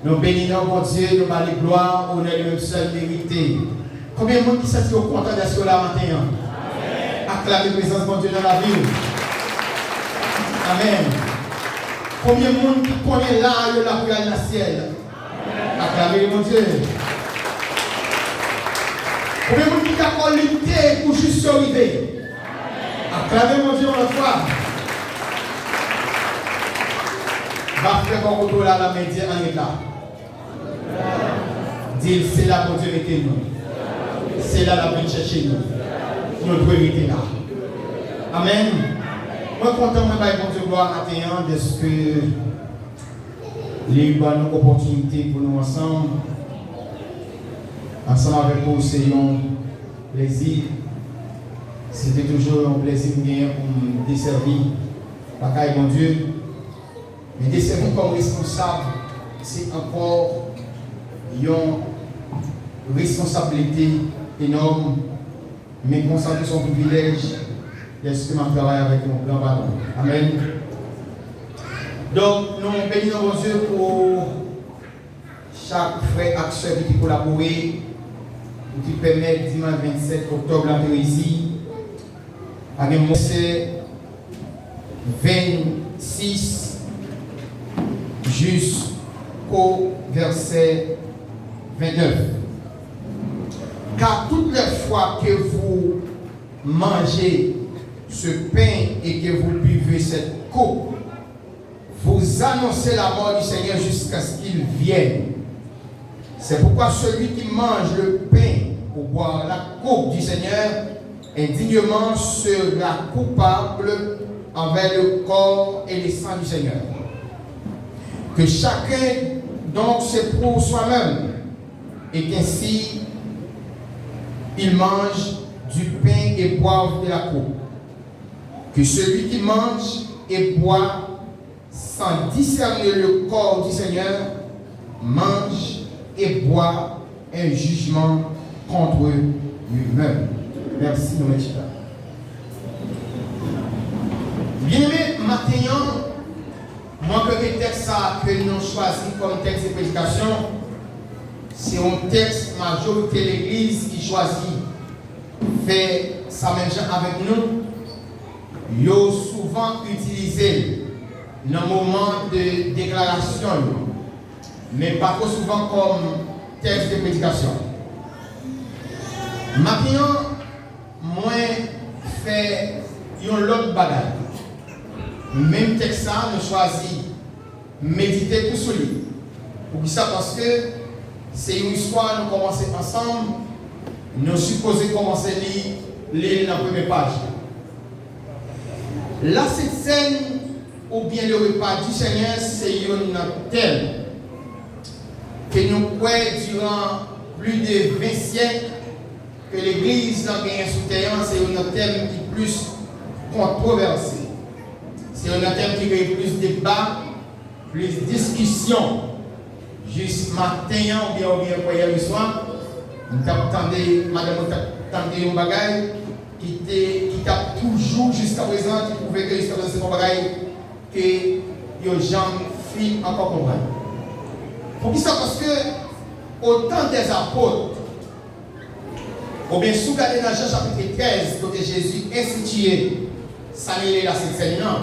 Nous bénissons mon Dieu, nous parlons de gloire, on est le seul mérité. Combien de monde qui s'est content de ce là matin? Acclamez la présence de mon Dieu dans la vie. Amen. Combien de monde qui connaît là, il a pour aller dans le ciel? Acclamez mon Dieu. Combien de monde qui a lutter pour juste survivre? Acclamez mon Dieu une fois. Va faire qu'on retourne à la média en état. Dis, c'est là que Dieu était nous. C'est là la vie chercher nous. Nous devons être là. Amen. Moi, content, moi, bon Dieu, gloire matin, de ce que les bonnes opportunités pour nous ensemble. Ensemble avec vous, c'est un plaisir. C'était toujours un plaisir pour me desservir. Par bon Dieu. Mais desservir comme responsable, c'est encore une responsabilité énorme, mais consacrer son privilège d'être en travail avec un grand patron. Amen. Donc, nous bénissons mon Dieu pour chaque frère acteur qui collabore, qui permet dimanche 27 octobre la réussir. Avec moi, c'est 26 jusqu'au verset 29. Car toutes les fois que vous mangez ce pain et que vous buvez cette coupe, vous annoncez la mort du Seigneur jusqu'à ce qu'il vienne. C'est pourquoi celui qui mange le pain pour boire la coupe du Seigneur indignement sera coupable envers le corps et le sang du Seigneur. Que chacun donc s'éprouve soi-même et qu'ainsi il mange du pain et boive de la coupe. Que celui qui mange et boit sans discerner le corps du Seigneur mange et boit un jugement contre lui-même. Merci, nos messieurs. Bien-aimés, maintenant, moi, que le texte que nous avons choisi comme texte de prédication, c'est un texte majorité de l'Église qui choisit faire ça même chose avec nous. Ils ont souvent utilisé dans le moment de déclaration, mais pas trop souvent comme texte de prédication. Maintenant, moi, fait un autre bagage. Même texte, nous choisit méditer tout sur lui. Pour ça, parce que c'est une histoire, nous commençons ensemble, nous supposons commencer à lire la première page. Là, cette scène, ou bien le repas du Seigneur, c'est un thème que nous croyons durant plus de 20 siècles que l'Église a gagné sous terre. C'est un thème qui est plus controversé. C'est un thème qui a plus de débat, plus de discussion. Juste matin ou bien hier le soir, nous attendons, madame, attendez un bagage qui tape toujours jusqu'à présent, qui pouvait que jusqu'à présent c'est un bagage que les gens finissent encore comprendre. Pour ça, parce que autant des apôtres, ou bien sous regardez dans Jean chapitre 13, côté Jésus institué, ça n'est la scène là.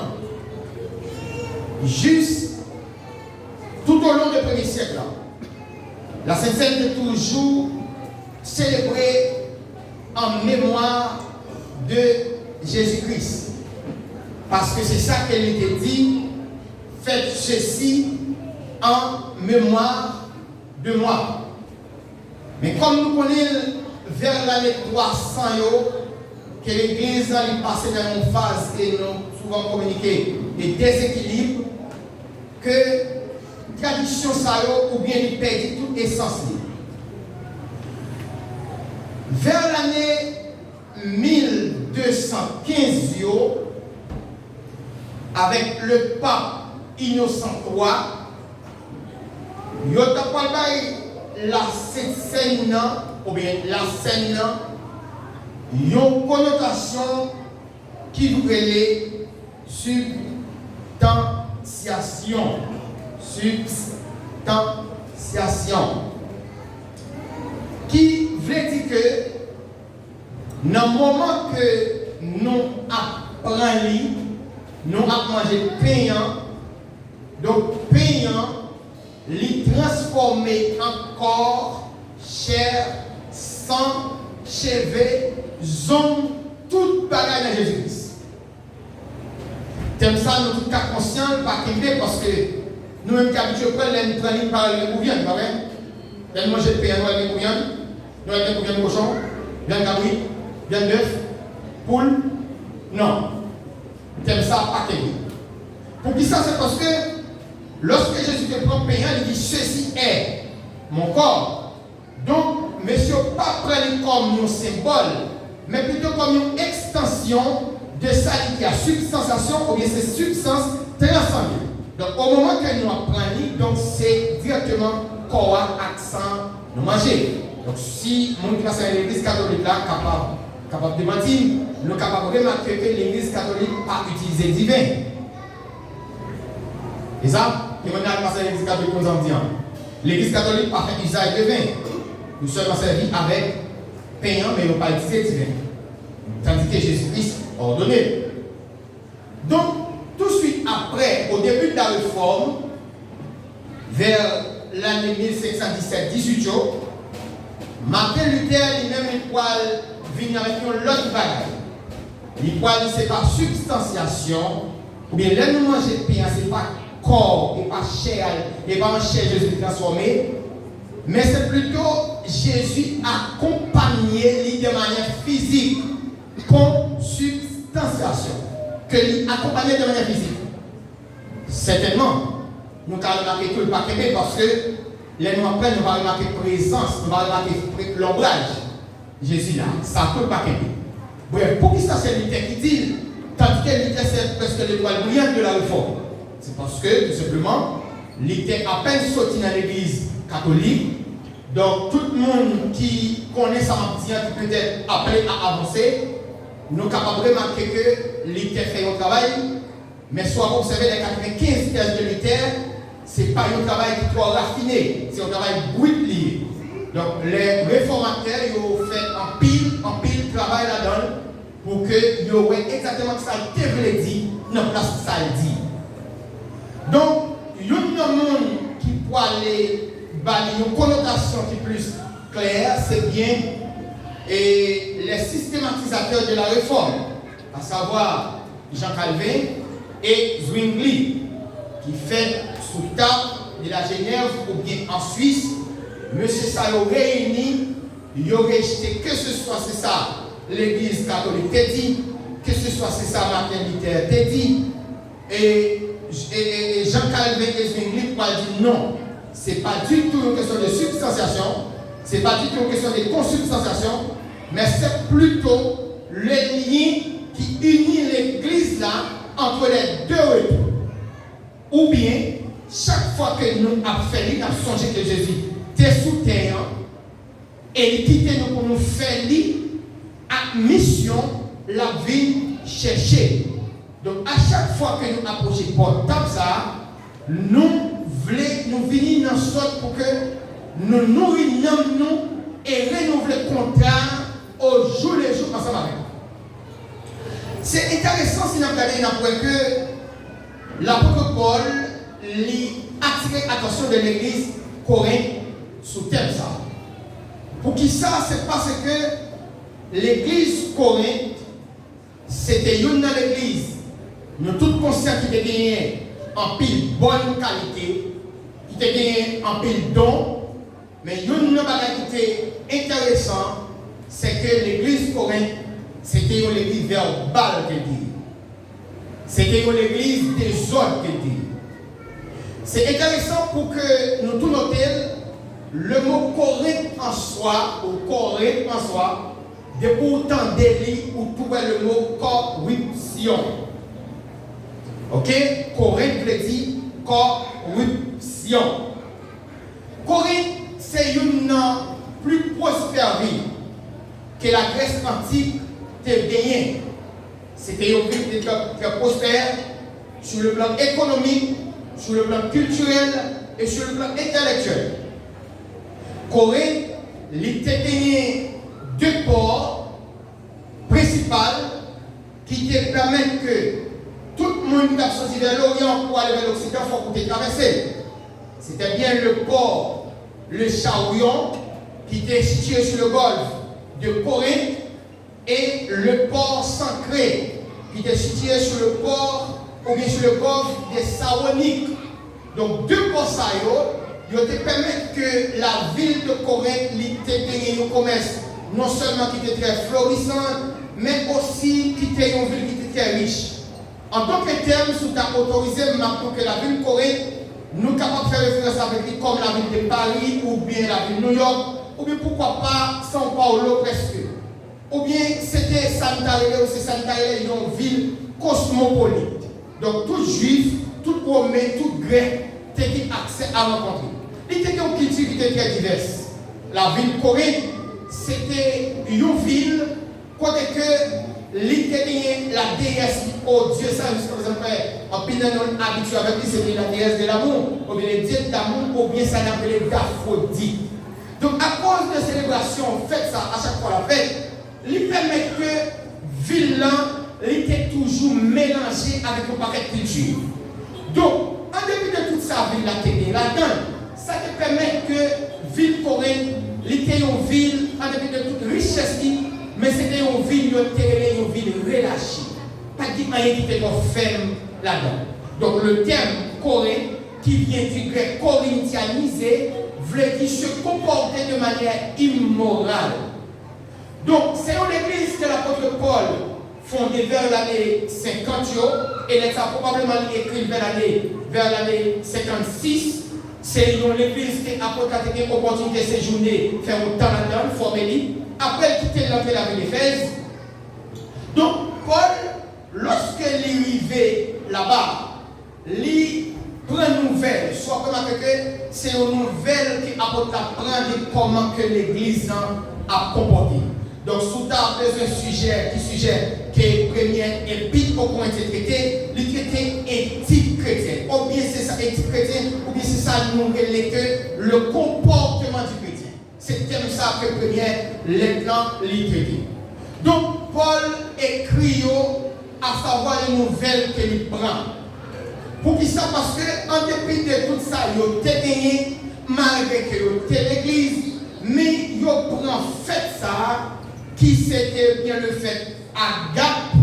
Juste tout au long du premier siècle, la Sainte Seine est toujours célébrée en mémoire de Jésus-Christ. Parce que c'est ça qu'elle était dit, faites ceci en mémoire de moi. Mais comme nous connaissons vers l'année 300, que l'Église a passé dans une phase que nous souvent communiqué de déséquilibre, que tradition ça ou bien il perd tout essence. Vers l'année 1215, avec le pape Innocent III, il y a la scène, ou bien la scène, il y a une connotation qui vous relève substantiation. Qui veut dire que dans le moment que nous apprenons, nous avons mangé payant, donc payant, les transformer en corps, chair, sang, cheveux, zone, toute bagaille de Jésus-Christ. Comme ça, nous sommes conscients, pas parce que nous-mêmes qui habitués à prendre les par les bouillons, pas vrai? Nous manger le pain, nous avons les bouillons, nous avons les bouillons de cochon, viande cabri, viande d'œuf, poule. Non. Comme ça, pas qu'aimer. Pour qui ça, c'est parce que lorsque Jésus te prend payant, il dit ceci est mon corps. Donc, monsieur, pas prendre comme un symbole, mais plutôt comme une extension de ça qui a substantiation ou bien c'est substance transcendée. Donc, au moment que nous apprenons, donc c'est directement corps, accent, nous manger. Donc, si mon qui passe à l'église catholique là, capable de mentir, nous sommes capables de remarquer que l'église catholique a utilisé divin. Et ça, qui m'a passé à l'église catholique, nous en disant. L'église catholique a fait usage de vin. Nous sommes servis avec payant, mais nous pas utilisé divin. Tandis que Jésus-Christ a ordonné. Donc, tout de suite après, au début de la réforme, vers l'année 1517-18, Martin Luther lui-même il venir avec une autre bagaille. c'est pas substantiation, ou bien là nous manger de pain, c'est pas corps, et pas chair, et pas en chair Jésus transformé, mais c'est plutôt Jésus accompagné de manière physique, consubstantiation, que lui accompagné de manière physique. Certainement, nous avons remarqué tout le paquet parce que les nous après, nous allons remarquer présence, nous allons remarquer l'ombrage. Jésus là, ça tout le paquet. Bref, pour qui ça c'est l'unité qui dit, tandis que l'unité c'est presque l'étoile brillante de la réforme. C'est parce que, tout simplement, l'unité à peine sorti dans l'église catholique, donc tout le monde qui connaît ça en disant qui peut être appelé à avancer, nous sommes capables de remarquer que l'unité fait un travail, mais soit observer les 95 pièces de l'unité, ce n'est pas un travail qui est trop raffiné, c'est un travail brut lié. Donc les réformateurs ont fait en pile travail là-dedans pour que ils aient exactement ce que ça a dit dans la place que ça a dit. Donc, il y a un monde qui peut aller balayer une connotation qui est plus claire, c'est bien les systématisateurs de la réforme, à savoir Jean Calvin et Zwingli, qui fait sous table de la Genève ou bien en Suisse. Monsieur Sayo réuni, il aurait jeté que ce soit c'est ça, l'église catholique t'a dit, que ce soit c'est ça, Martin Luther t'a dit, et Jean Calvin et Zwingli pour dire non, ce n'est pas du tout une question de substantiation, ce n'est pas du tout une question de consubstantiation, mais c'est plutôt le lien qui unit l'église là entre les deux retours. Ou bien, chaque fois que nous avons fait, nous avons songé que Jésus était sous terre et il quittait nous pour nous faire à mission la vie chercher. Donc à chaque fois que nous approchons portable ça, nous venons dans sorte pour que nous nourrissons nous et renouveler le contrat au jour le jour ensemble avec nous. C'est intéressant si nous regardons que l'apôtre Paul attire l'attention de l'église Corinthe sous thème ça. Pour qui ça, c'est parce que l'église Corinthe, c'était une dans l'église. Nous tous conscients qu'il était gagné en pile bonne qualité, qu'il était gagné en pile don, mais une chose qui était intéressant, c'est que l'église Corinthe, c'était une église verbale qu'elle dit. C'était une église des autres qu'elle dit. C'est intéressant pour que nous tout notions le mot Corinthe en soi, ou Corinthe en soi, de pourtant délit ou trouver le mot corruption. Ok? Corinthe veut dire corruption. Corinthe, c'est une plus prospère ville que la Grèce antique te gagnée. C'était une ville très prospère sur le plan économique, sur le plan culturel et sur le plan intellectuel. Corinthe, il te gagné deux ports principaux qui te permettent que tout le monde qui a sorti vers l'Orient pour aller vers l'Occident, il faut te traverser. C'était bien le port, le Charion, qui était situé sur le golfe de Corinthe, et le port Sancré, qui était situé sur le port, ou bien sur le golfe de Salonique. Donc, deux ports ils te permettent que la ville de Corinthe ait gagné un commerce non seulement qui était très florissant, mais aussi qui était une ville qui était très riche. En tant que terme, si tu as autorisé maintenant que la ville de Corinthe, nous sommes capables de faire référence avec lui comme la ville de Paris, ou bien la ville de New York, ou bien pourquoi pas São Paulo presque. Ou bien c'était Santarelli, ou c'est Santarelli, une ville cosmopolite. Donc tout juif, tout romain, tout grec, tu as accès à rencontrer. Il y a une culture qui était très diverse. La ville de Corinthe, c'était une ville côté que la déesse au Dieu, ça, jusqu'à présent, en pile habitué avec lui, c'était la déesse de l'amour, ou bien le Dieu de l'amour, ou bien ça l'appelait d'Aphrodite. Donc, à cause de célébration, faites ça à chaque fois la fête, il permet que ville était toujours mélangée avec un paquet de culture. Donc, en dépit de toute sa ville là-dedans, ça te permet que ville Corinthe, était une ville, en dépit de toute richesse, mais c'était une ville relâchée. Pas de rien qui était ferme là-dedans. Donc le terme Corée, qui vient du grec corinthianisé, veut dire se comporter de manière immorale. Donc c'est une église que l'apôtre Paul fondée vers l'année 50 et elle a probablement écrit vers l'année 56. C'est une église qui a eu l'opportunité de séjourner, faire un temps là-dedans, former. Après quitter l'entrée de la ville d'Éphèse. Donc Paul, lorsqu'il est arrivé là-bas, il prend une nouvelle, soit comme que c'est une nouvelle qui apporte à prendre comment que l'église a comporté. Donc, sous ta un sujet qui est première épître au point de traité, le traité éthique chrétienne. Ou bien c'est ça, éthique chrétienne, ou bien c'est ça, nous que le comportement du chrétien. C'est comme ça que première lettre les traité. Donc, Paul écrit à savoir les nouvelles qu'il prend. Pour qui ça? Parce que, en dépit de tout ça, il a gagné, malgré que l'église, mais il prend fait ça, qui c'était bien le fait agape.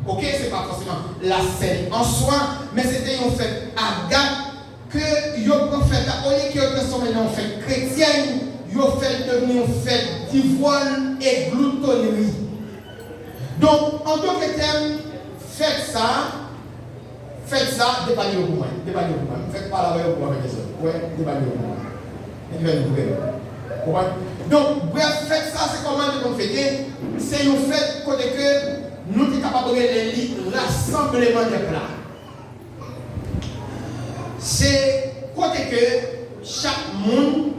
Ok, c'est pas forcément la scène en soi, mais c'était un fait agape que il prend fait, au lieu qu'il transformé en fait chrétienne, il fait devenir un fait d'ivoire et gloutonnerie. Donc, en tant que terme, faites ça, déballez au moins. Faites pas la veille au moins avec les autres. Ouais, déballez au moins. Donc, bref, faites ça, c'est comment nous fêter. C'est un fait côté que nous sommes capables de lire rassemblement des plats. C'est côté que chaque monde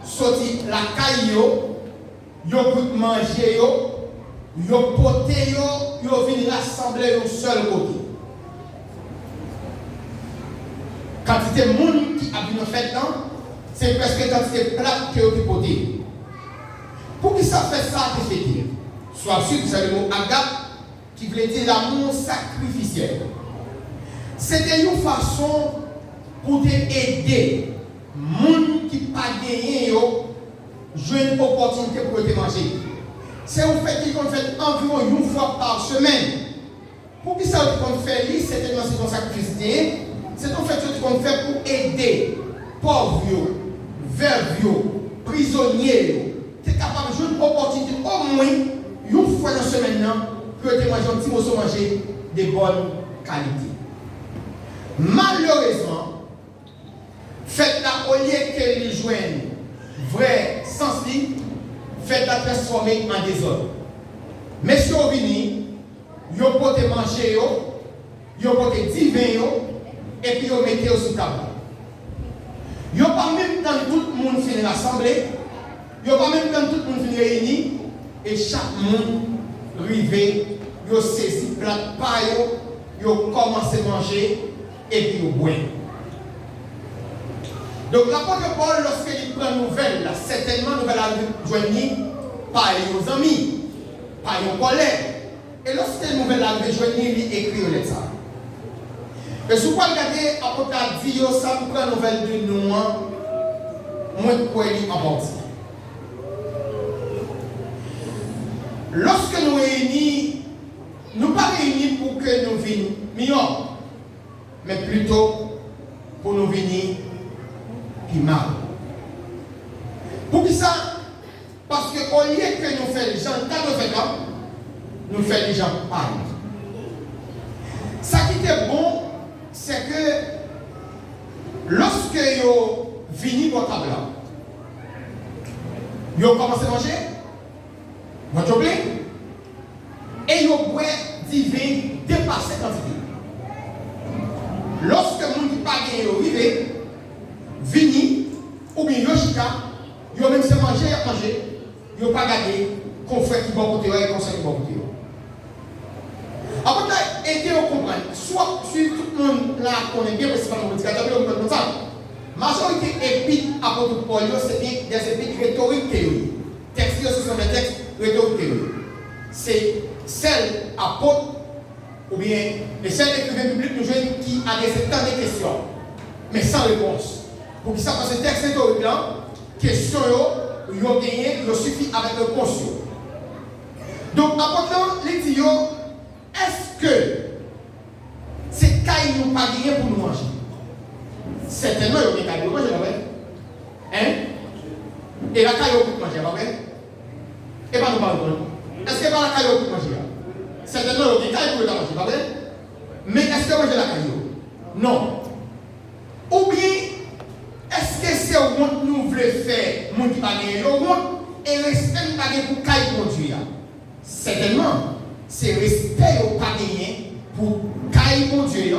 sortit la caille, yo peut manger, yo poté, yo vient rassembler au seul côté. Quantité de monde qui a vu nos fêtes, c'est presque quantité de plats qui ont été potés. Pour qui ça fait ça, que c'est dire? Soit sûr que c'est le mot agape, qui veut dire l'amour sacrificiel. C'était une façon pour t'aider les gens qui n'ont pas gagné, jouer une opportunité pour te manger. C'est un fait qu'ils ont fait environ une fois par semaine. Pour qui ça qu'on fait, c'était un sacrifice. C'est un fait que qu'on fait pour aider pauvres, veuves, prisonniers. Tu es capable de jouer une opportunité au moins une fois dans la semaine pour te manger un petit morceau manger de bonne qualité. Malheureusement, faites-la au lieu que les joignent vrai sens libre, faites-la transformer en désordre. Messieurs venus, vous pouvez manger, vous pouvez divin, et puis vous mettez au sous table. Vous n'avez pas même dans tout le monde finir l'assemblée, vous n'avez pas même dans tout le monde finir réuni, et chaque monde rivé, vous saisi plat paille, vous commencez à manger, et puis vous boivez. Donc l'apôtre Paul, lorsqu'il prend une nouvelle, certainement nouvelle à joindre par vos amis, par vos collègues. Et lorsqu'il nouvelle à joindre, il écrit au lettre ça. Et si vous regardez, l'apôtre a dit, ça nous prend une nouvelle de nous, moins de quoi il en partie. Lorsque nous réunis, nous ne pas réunis pour que nous venions meilleurs, mais plutôt pour nous venir plus mal. Pour qui ça? Parce qu'au lieu que nous faisons les gens, quand nous faisons, nous faisons les gens pareils. Ça qui est bon, c'est que lorsque vous venez pour table, vous commencez à manger, vous chocolat, et vous boivez divin dépasser la quantité. Lorsque vous ne pas gagner au rivet, vini ou bien yoshika, vous même se manger à manger, vous pas gagné confrère qui va côté et conseil qui va côté. Après, aidez à comprendre. Soit suivre tout le monde là qu'on est bien, parce que c'est pas mon médical, comme ça. Majorité épître apôtre Paul, c'est des épîtres rhétoriques théorie. Textes, ce sont des textes rhétoriques théorie. C'est celle apôtre ou bien les seuls écrivains publics nous jeunes qui adressent tant de questions, mais sans réponse. Pour qu'ils savent que ce texte rhétorique là, question ils ont gagné, il suffit avec le conscient. Donc, apportant les dit, est-ce que c'est caille nous pas gagné pour nous manger? Certainement, il y a des cailles pour manger, pas vrai? Hein? Et la caille pour manger, pas vrai? Et pas nous parlons. Est-ce que pas la caille pour manger? Certainement, il y a des cailles pour manger, pas vrai? Mais est-ce que manger la caille? Non. Ou bien, est-ce que c'est au monde nous voulons faire, mon qui pas gagné au monde, et respect pas gagné pour caille conduire? Certainement, c'est respect au pas gagné pour caille conduire,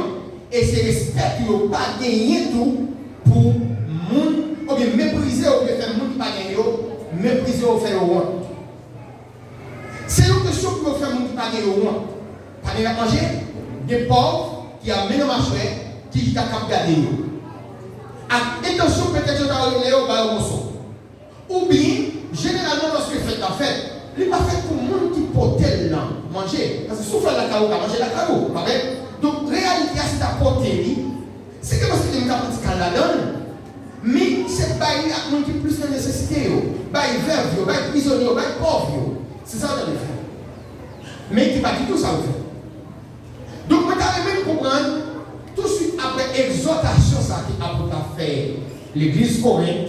et c'est respect au pas gagné tout pour monde, ou bien mépriser au faire monde qui pas gagné, mépriser au faire au monde. C'est une question pour faire monde qui pas gagné au monde. Pas gagné à manger, des pauvres qui amènent au marché, qui sont capables de garder. Attention, peut-être que tu as réglé au bas ou bien, généralement, lorsque tu fais ta fête, il n'est pas fait pour le monde qui porte là, manger. Parce que souffle la carreau, manger la carreau. Donc, réalité, c'est ta portée, c'est que parce que tu es un petit la donne, mais c'est pas un monde qui plus de nécessité. Bah, il verbe, bah, il prisonnier, bah, il pauvre. C'est ça que tu as fait. Mais qui pas du tout ça, vous fait. Donc, vous avez même comprendre. Tout de suite après exhortation, ça qui a pour faire l'église Corinthe,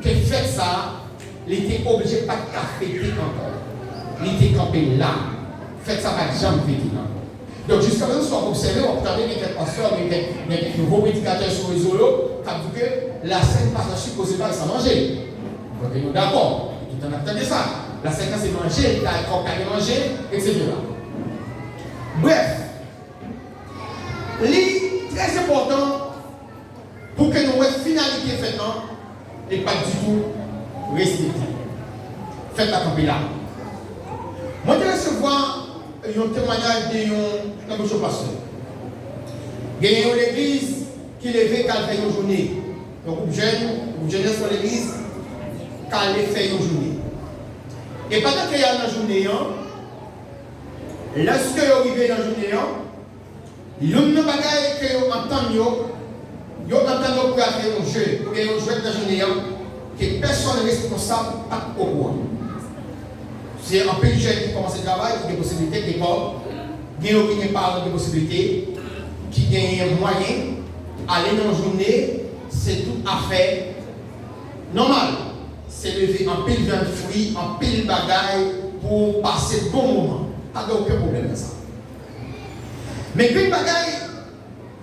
qui fait ça, il était obligé de ne pas fêter encore. Il était campé là. Faites ça pas jamais fêter encore. Donc jusqu'à présent, si on observe, on peut avoir des pasteurs, des nouveaux prédicateurs sur les zolos, qui ont dit que la scène passe supposée pas ça manger. Donc nous d'accord, tout en attendant ça. La scène c'est manger, il manger, etc. Bref, très important pour que nous ayons finalité faite, et pas du tout respecté. Faites la campagne là. Moi, je vais recevoir un témoignage d'un pasteur. Il y a une église qui levait quand elle fait une journée. Donc, vous jeunesse sur l'église, quand elle fait une journée. Et pendant qu'il y a une journée, lorsque vous arrivez dans la journée, il y a une bagaille que vous entendez, vous entendez pour faire un jeu, pour faire un jeu dans la journée, que personne n'est responsable pas au courant. C'est un peu de jeunes qui commencent le travail, qui ont des possibilités, des corps, qui ont des possibilités, qui ont des moyens, aller dans la journée, c'est tout à fait normal. C'est lever un pile de fruits, un pile de bagaille pour passer de bons moments. Pas aucun problème avec ça. Mais puis bagaille,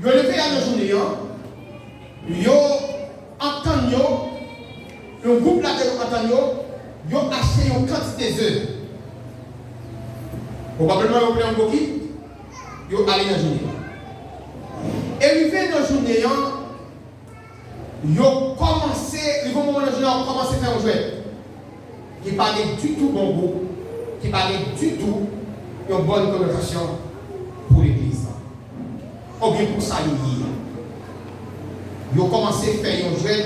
vous levez à la journée, vous entendez, le groupe là que vous entendez, vous achetez une quantité d'œufs. Probablement, vous prenez un coquille, vous allez dans la journée. Et arrivé dans la journée, vous commencez, le moment dans la journée, vous commencez à faire un jouet. Qui ne parle du tout bon goût, qui ne parle du tout une bonne connotation pour l'église. Ou bien pour ça, ils ont commencé à faire un jouet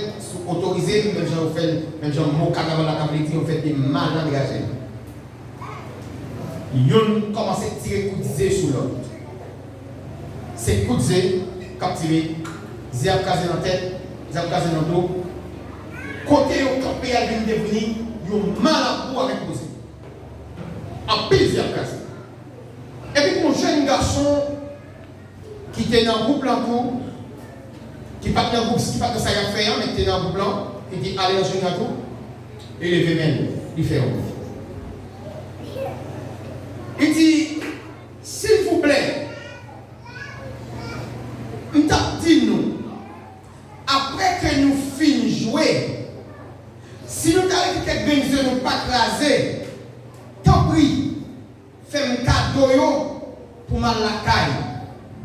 autorisé, même si on fait, même si on mot carnaval la camélétie, on fait des mal engagés. Ils ont commencé à tirer coup de sur l'autre. C'est coup de zé, capturé, zé a casé dans la tête, zé a casé dans le dos. Côté au campé à l'une devenir, ils ont mal à bout avec le zé. En pile, zé a casé. Et puis, mon jeune garçon qui était dans le groupe là tout, qui pas dans le groupe, qui pas dans ça y a fait, mais qui était dans le groupe là, qui dit allez dans le jeune gâteau, et levé même, il fait un. Il dit, s'il vous plaît, nous, après que nous finissons jouer, si nous avons quelques bénéfices, nous pas craser, tant pis, fais-moi un cadeau pour mal la caille.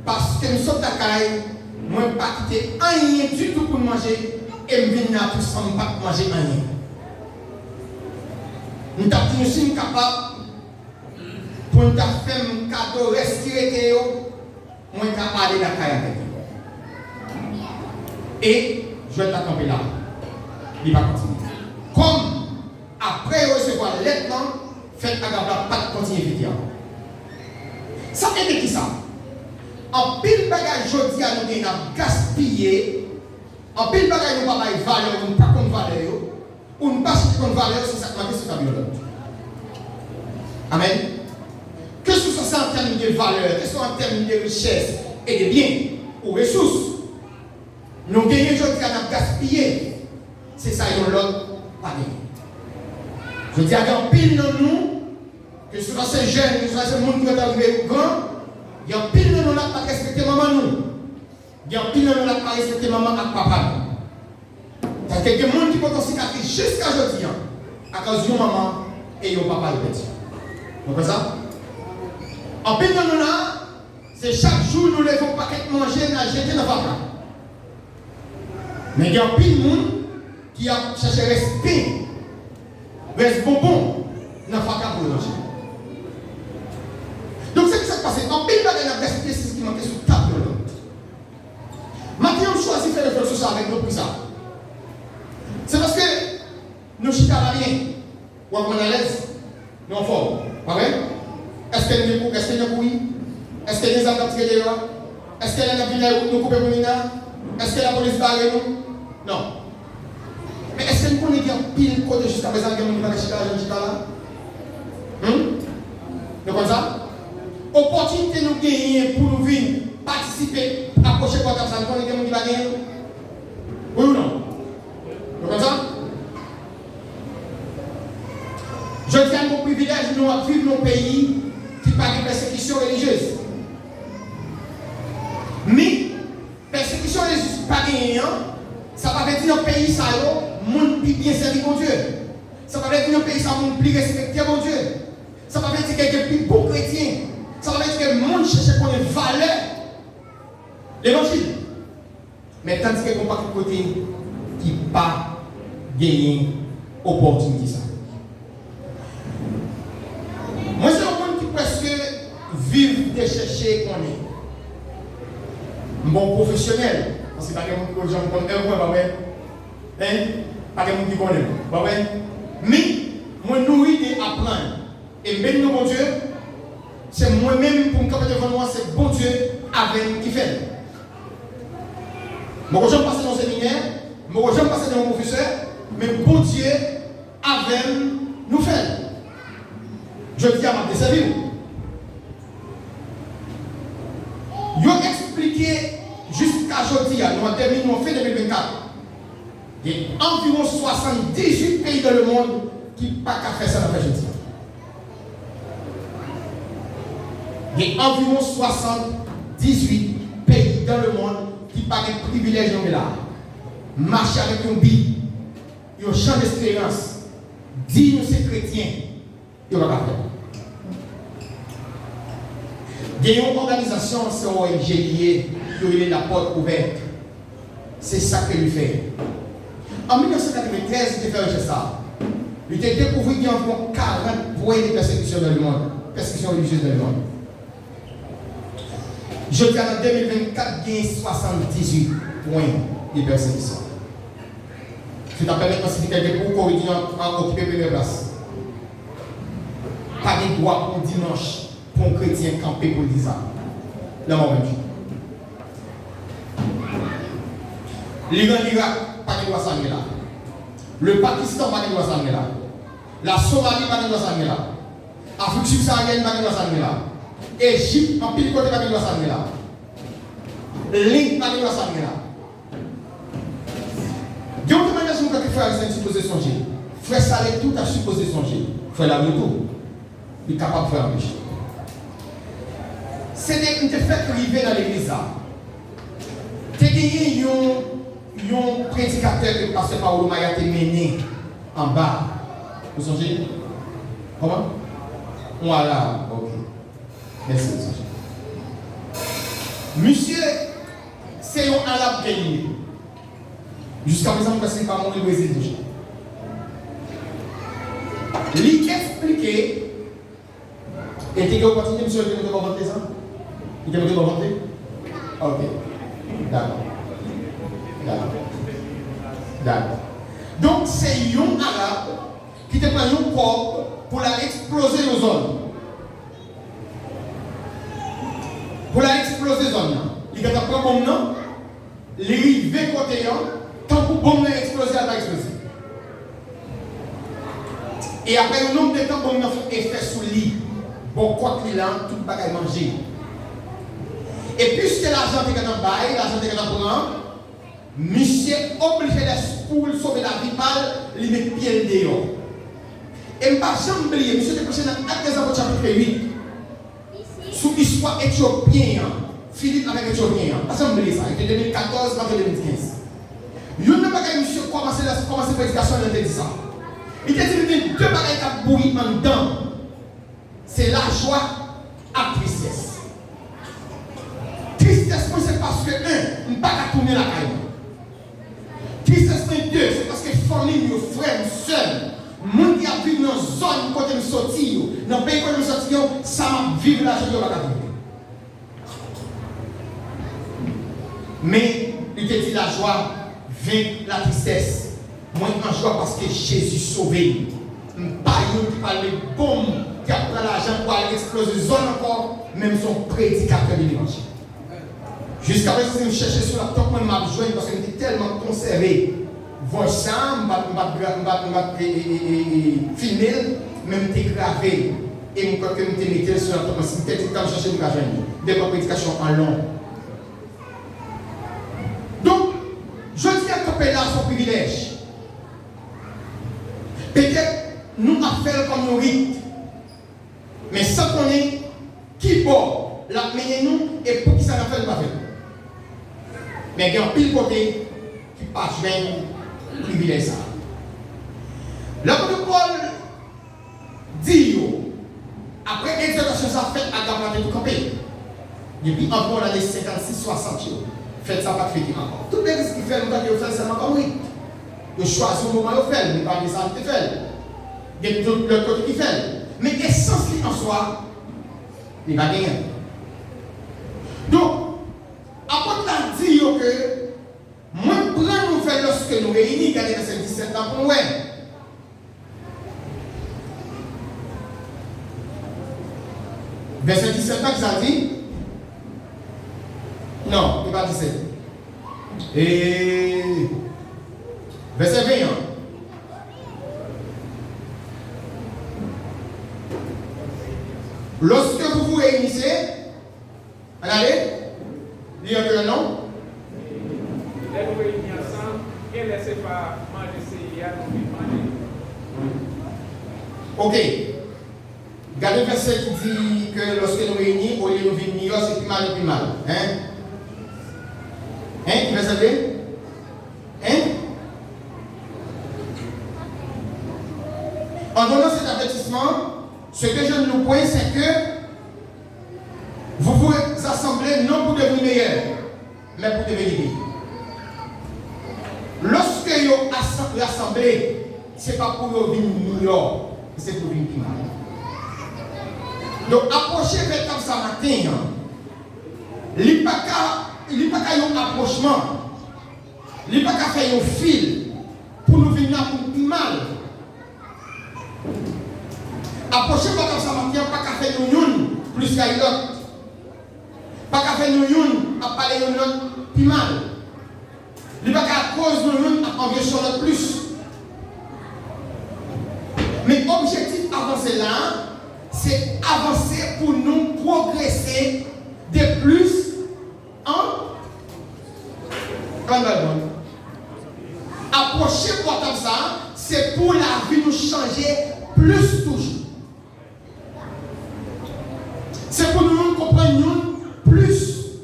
Parce que nous sommes la caille, moi je ne pas quitter rien du tout pour manger, et je viens pour ça, ne pas manger rien. Nous sommes capables pour nous faire un cadeau, respirer, moi je vais aller la caille avec vous. Et je vais t'accompagner là. Il va continuer. Comme après recevoir l'aide, faites agapla, pas de continuer vidéo. Ça fait qui ça? En pile bagage jodi à nous avons gaspillé. En pile bagage nous pas valeur, nous pas contre valeur, ou nous pas contre valeur, c'est ça que sur ta violence. Amen. soit ça en termes de valeur, que ce soit en termes de richesse et de biens ou ressources. Nous gagnons aujourd'hui à gaspiller. C'est ça, ils ont l'autre panier. Je dis à un pile dans nous, que ce soit ces jeunes, que ce soit ces gens qui vont arriver grand, il y a un pile dans nous là qui respecter maman nous. Il y a un pile dans nous là qui respecter maman et papa. Il y a quelques gens qui portent cicatrice jusqu'à aujourd'hui, à cause de maman et de papa. Vous comprenez ça? En pile dans nous là, c'est chaque jour nous levons paquet de manger, nous jeter dans la papa. Mais il y a un pile de monde qui a cherché respect. Reste bonbon, n'a pas qu'à pour manger. Donc c'est ce qui s'est passé. En pile de la gaspillé, c'est ce qui manquait sur table de l'autre. Maintenant, on choisit de faire le feu sur ça avec nous pour ça. C'est parce que nous chita la bien. Ou on est à l'aise. Nous en forme. Pas vrai? Est-ce que nous courir? Est-ce que nous courir? Est-ce que nous avons tiré dehors? Est-ce que nous avons nous couper pour nous? Est-ce que la police va arrêter nous? Non. Mais est-ce que nous connaissons pile côté jusqu'à présent que nous avons chita là? Vous comprenez ça? Opportunité nous gagner pour nous venir participer, approcher quoi comme ça, nous connaissons qui va gagner? Oui ou non? Vous comprenez ça? Je tiens mon privilège de nous vivre dans un pays qui parle de persécution religieuse. Mais, persécution religieuse, pas gagné, ça va veut dire un pays, ça le monde plus bien servi mon Dieu. Ça va veut dire un pays, ça monde plus respecté mon Dieu. Ça va veut dire quelqu'un plus beau chrétien. Ça va veut dire que le monde cherche pour une valeur. L'évangile. Mais tandis que qu'on pas de côté qui pas gagné opportunité ça. Moi, c'est un monde qui presque vive de chercher qu'on est. Bon professionnel. Parce que pas de monde qui connaît, pas vrai. Pas de monde qui connaît. Pas vrai. Mais, moi, nourri d'apprendre. Et même nous, bon Dieu, c'est moi-même pour me camper devant moi, c'est bon Dieu avec qui fait. Moi, je passe dans mon séminaire, moi, je passe dans mon professeur, mais bon Dieu avec nous fait. Je dis à ma desservie. Ils ont expliqué jusqu'à aujourd'hui, nous avons terminé en fin 2024. Il y a environ 78 pays dans le monde qui n'ont pas qu'à faire ça dans la jeudi. Il y a environ 78 pays dans le monde qui n'ont pas de privilège de là. Marcher avec un billet, ils ont un champ d'espérance. Dis nous ces chrétiens, ils vont pas faire. Il y a une organisation, c'est ONG qui a la porte ouverte. C'est ça que lui fait. En 1993, il a fait ça. Il a découvert qu'il y a environ 40 points de persécution dans le monde, persécution religieuse dans le monde. Je dis en 2024, il y a 78 points de persécution. Je t'appelle maintenant si quelqu'un pour qu'on a occupé la première place. Pas de droit pour dimanche pour un chrétien camper pour dire ça. Dans mon même jour. L'Iran, l'Irak, pas de droit ça là. Le Pakistan, pas de droit ça là. La Somalie, pas de droit ça là. Afrique subsaharienne, pas de droit ça là. Égypte, en pile côté, pas de droit ça là. L'Inde, pas de droit ça là. Il y a une manière que frère est supposé songer. Frère Salé, tout a supposé songer. Frère la moto, il est capable de faire un péché. C'est des faits arriver dans l'église. Tu as gagné un prédicateur que le pasteur Paolo Maya t'a mené en bas. Vous songez? Comment? Voilà, ok. Merci, vous songez. Monsieur, c'est un arabe qui jusqu'à présent, parce qu'il n'est pas mort au Brésil déjà. Il expliqué, et tu as continué, monsieur, de me inventer ça? Il t'a me inventer? Ok. D'accord. D'accord. Donc, c'est un arabe qui te prend un corps pour la exploser aux zones. Pour la exploser aux zones. Il va te prendre comme nom, il rive côté, tant que bombe est explosée, elle va exploser. Et après le nombre de temps, bombe fait effet sous lit. bon, quoi qu'il a, tout le bagage manger. Et puisque l'argent est dans le bail, l'argent est dans le prend, monsieur obligé pour sauver la vie mal, il met pied dehors. Et je ne vais pas oublier, monsieur est prochain dans Actes des Apôtres chapitre 8, sous l'histoire éthiopienne, Philippe avec Éthiopien. Pas oublier ça, c'était 2014, pas 2015. Il y a un bagage, monsieur, commencé la prédication, il a dit ça. Il a dit qu'il y a deux bagages qui bouillent en dedans. C'est la joie et la tristesse. Tristesse, c'est parce que, un, on ne peut pas tourner la caille. Tristesse, deux, c'est parce que famille, frères, sœurs, monde qui a vécu dans une zone côté de sortir, dans le pays côté de sortir, ça m'a vécu la joie de la caille. Mais, il te dit la joie vient la tristesse. Moi, je joie parce que Jésus sauvé. Pas un qui parle de bombe, qui a pris l'argent pour aller exploser zone encore, même son prédicateur de l'évangile. Jusqu'à présent, si je cherchais sur la top, moi, je m'ai besoin parce que j'étais tellement conservé. Voir ça, je vais filmer, même gravé. Et je vais mettre sur la top, si je vais chercher une cajole. Des prédications en long. Donc, je dis à camper là son privilège. Peut-être nous avons fait comme nous rite, mais sans qu'on ait qui bord la mener nous et pour qui ça n'a fait le pas fait. Mais il y a un pile côté qui passe bien privilège ça. L'apôtre Paul dit après exhortation ça fait à Galatie de camper. Depuis encore l'année 56-60, faites ça pas de fêter encore. Tout l'église qui fait, nous avons fait seulement comme rite. Vous choisissez le moment où vous faites, mais pas les gens qui font. Il y a tout le côté qui fait. Mais l'essence qui en soi, il va gagner. Donc, apôtre a dit que moi, prends nous faire lorsque nous réunis, regardez verset 17 ans pour nous. Verset 17 ans, ça dit? Non, il n'est pas 17. Et verset 20. Lorsque vous vous réunissez, regardez, lisez un peu le nom. Les nous réunis ensemble et laissez pas manger ces hier, nous manger. Ok. Regardez le verset qui dit que lorsque nous réunis, au lieu de nous venir, c'est plus mal et plus mal. Hein? Hein? Tu veux savoir? Hein? En donnant cet avertissement, ce que je nous point, c'est que vous vous assemblez non pour devenir meilleur, mais pour devenir pire. Lorsque vous assemblez, ce n'est pas pour venir meilleur, c'est pour venir pire. Donc, approchez comme ça matin, il n'y a pas qu'un approchement, il n'y a pas qu'à faire un fil pour nous venir pour plus mal. Approchez pas comme ça matin, pas qu'à faire une plus qu'à l'autre. Pas qu'à faire une à parler de l'autre plus mal. Il n'y a pas qu'à cause de l'une à envier sur l'autre plus. Mais l'objectif avancer là, c'est avancer pour nous progresser de plus en approcher pour comme ça, c'est pour la vie nous changer plus toujours. C'est pour nous comprendre plus.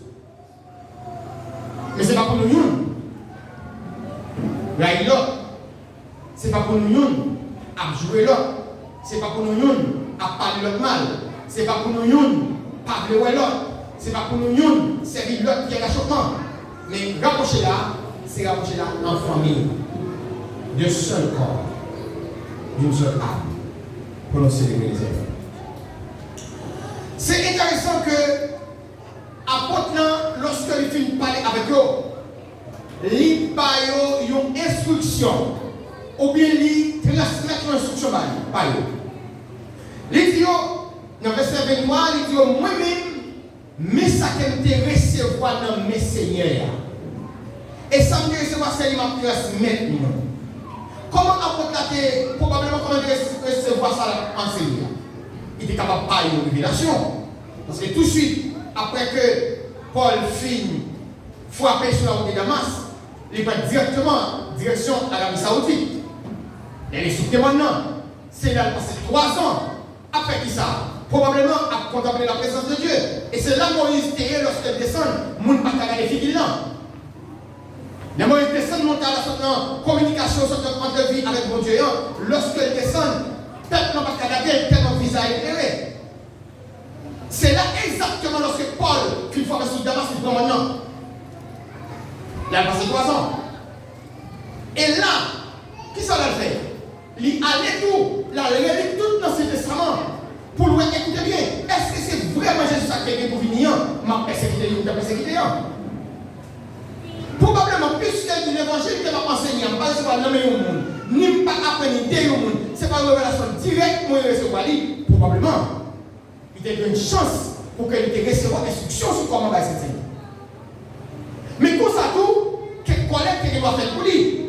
Mais ce n'est pas pour nous. Là, l'autre. Ce n'est pas pour nous à jouer l'autre. Ce n'est pas pour nous à parler l'autre mal. Ce n'est pas pour nous à parler l'autre. Ce n'est pas pour nous servir l'autre qui est l'achoppement. Mais rapprocher là, c'est rapprocher là en famille. D'un seul corps. D'une seule âme. Pour nous célébrer les œuvres. C'est intéressant que, apôtre, lorsque il finit de parler avec eux, il parle une instruction, ou bien il transmet une instruction par eux. Il dit, dans le verset 23, il dit, moi-même, mais ça que je recevoir dans mes seigneurs. Et ça me recevoir, c'est qu'il m'a transmis. Comment apôtre, probablement, comment recevoir ça en Seigneur? il était capable de parler de révélation. Parce que tout de suite, après que Paul finit frapper sur la route de Damas, il va directement direction l'Arabie Saoudite. Il est sous maintenant. C'est là passé 3 ans. Après qui ça? Probablement à contempler la présence de Dieu. Et c'est là Moïse était lorsqu'il descend, moun pas regarder figure là. Mais Moïse descend, monte à la communication entre vie avec mon Dieu. Lorsqu'il descend, peuple n'a pas regarder tellement visage éclairé. C'est là exactement lorsque Paul, qu'une fois sur Damas, il prend maintenant. Il a passé 3 ans. Et là, qui ça l'a fait? Il allait tout, il a relé tout dans l'Ancien Testament. Pour lui écouter bien, est-ce que c'est vraiment Jésus qui est pour venir? Ma persécuté, ou ta persécuté? Probablement, puisque l'évangile que m'a enseigné, je ne vais pas nommer au monde, ni pas apprendre des au monde, ce n'est pas une révélation directe, moi je recevoir lui, probablement. Il y a une chance pour qu'il recevoir instruction sur comment va s'enseigner. Mais pour ça tout, quel collègue qu'il doit faire pour lui.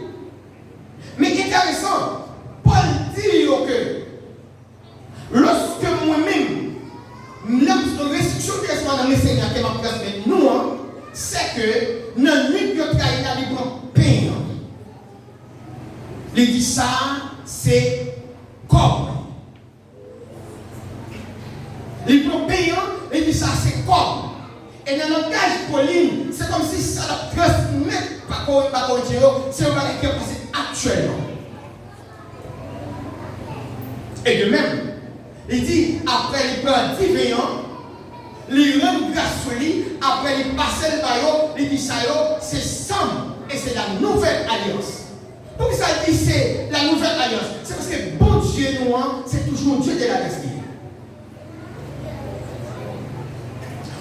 Mais intéressant, Paul dit que lorsque moi-même, la restriction qui est dans le Seigneur qui m'a transmis nous, c'est que dans la nuit de trahi, il prend pain. Il dit ça, c'est comme. Il prend pain, il dit ça, c'est comme. Et dans le langage Pauline, c'est comme si ça ne transmet pas Dieu, c'est un bagage qui est passé actuellement. Et de même, il dit, après il prend 10 veillants, il rend grâce sur lui, après il passe le baillot, il dit ça, c'est Sam, et c'est la nouvelle alliance. Pourquoi ça dit c'est la nouvelle alliance? C'est parce que bon Dieu, nous, c'est toujours Dieu de la destinée.